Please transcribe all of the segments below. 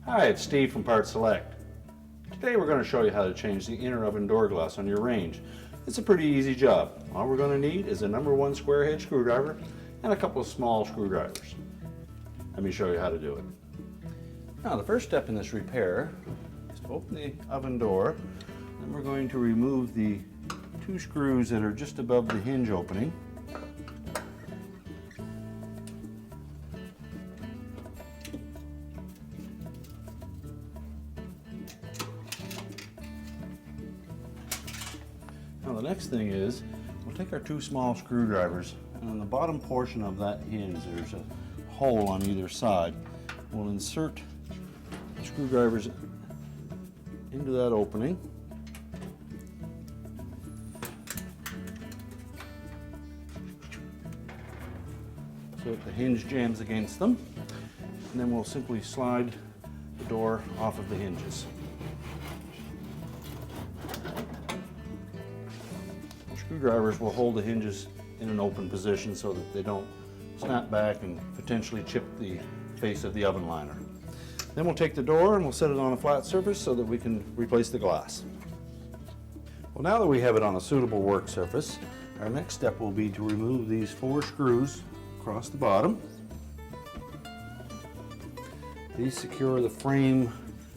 Hi, it's Steve from PartSelect. Today we're going to show you how to change the inner oven door glass on your range. It's a pretty easy job. All we're going to need is a number 1 square head screwdriver and a couple of small screwdrivers. Let me show you how to do it. Now the first step in this repair is to open the oven door. Then we're going to remove the 2 screws that are just above the hinge opening. Now the next thing is, we'll take our 2 small screwdrivers, and on the bottom portion of that hinge there's a hole on either side. We'll insert the screwdrivers into that opening. So that the hinge jams against them, and then we'll simply slide the door off of the hinges. Screwdrivers will hold the hinges in an open position so that they don't snap back and potentially chip the face of the oven liner. Then we'll take the door and we'll set it on a flat surface so that we can replace the glass. Well, now that we have it on a suitable work surface, our next step will be to remove these 4 screws across the bottom. These secure the frame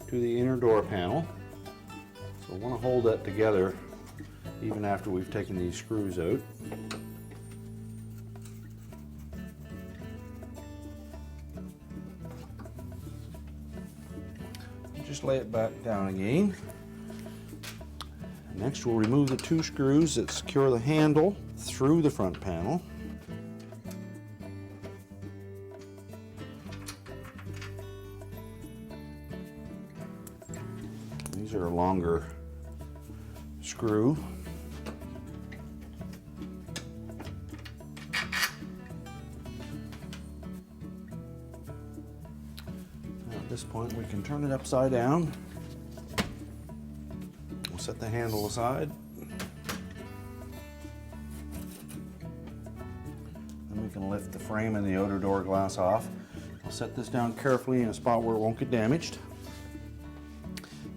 to the inner door panel, so we'll want to hold that together even after we've taken these screws out. Just lay it back down again. Next we'll remove the 2 screws that secure the handle through the front panel. These are a longer screw. At this point we can turn it upside down. We'll set the handle aside. Then we can lift the frame and the outer door glass off. I'll set this down carefully in a spot where it won't get damaged.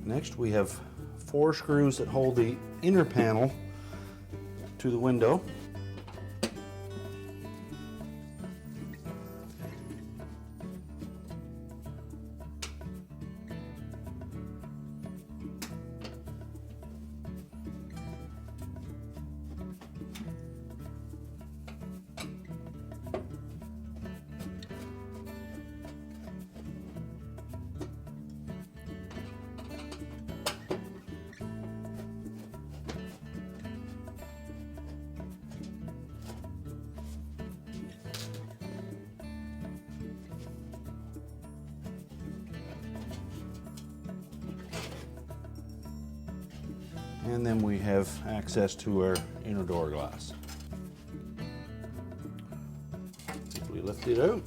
Next we have 4 screws that hold the inner panel to the window. And then we have access to our inner door glass. Simply lift it out,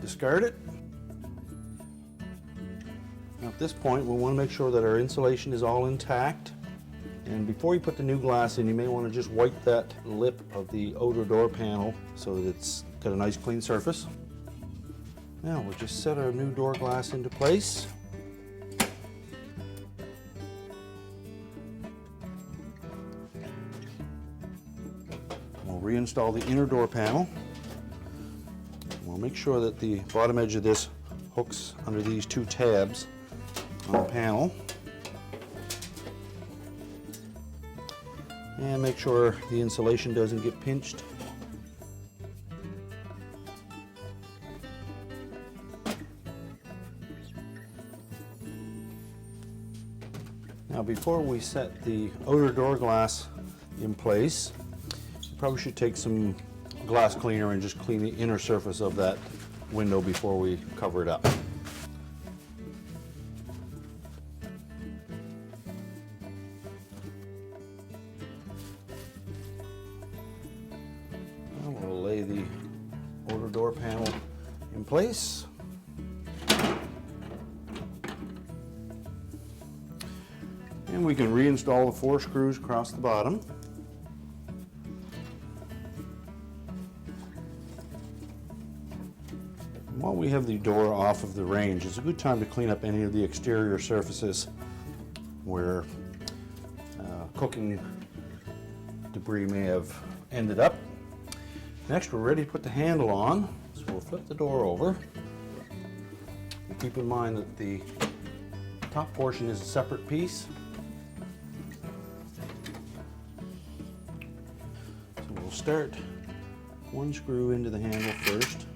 discard it. Now at this point we want to make sure that our insulation is all intact. And before you put the new glass in, you may want to just wipe that lip of the outer door panel so that it's got a nice clean surface. Now we'll just set our new door glass into place. We'll reinstall the inner door panel. We'll make sure that the bottom edge of this hooks under these 2 tabs on the panel. And make sure the insulation doesn't get pinched. Now before we set the outer door glass in place, you probably should take some glass cleaner and just clean the inner surface of that window before we cover it up. Now we'll lay the outer door panel in place. And we can reinstall the 4 screws across the bottom. While we have the door off of the range, it's a good time to clean up any of the exterior surfaces where cooking debris may have ended up. Next, we're ready to put the handle on, so we'll flip the door over. And keep in mind that the top portion is a separate piece. So we'll start one screw into the handle first.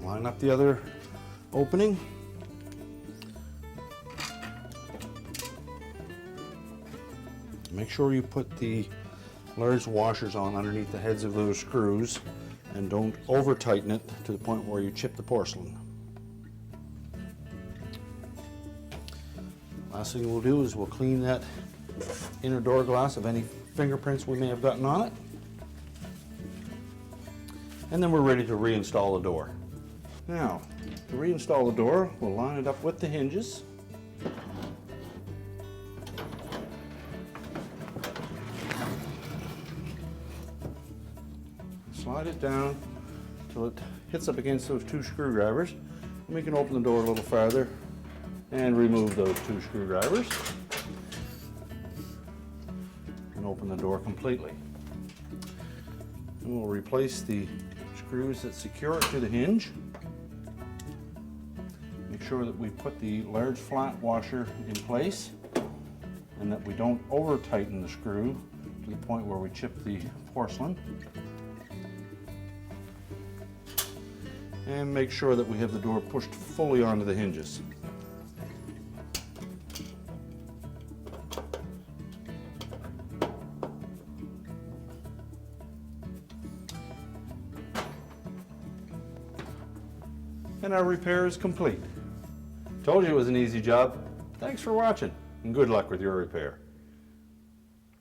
Line up the other opening. Make sure you put the large washers on underneath the heads of those screws and don't over tighten it to the point where you chip the porcelain. Last thing we'll do is we'll clean that inner door glass of any fingerprints we may have gotten on it. And then we're ready to reinstall the door. Now, to reinstall the door, we'll line it up with the hinges. Slide it down till it hits up against those two screwdrivers. And we can open the door a little farther and remove those two screwdrivers. And open the door completely. And we'll replace the screws that secure it to the hinge. Make sure that we put the large flat washer in place and that we don't over tighten the screw to the point where we chip the porcelain. And make sure that we have the door pushed fully onto the hinges. And our repair is complete. Told you it was an easy job. Thanks for watching, and good luck with your repair.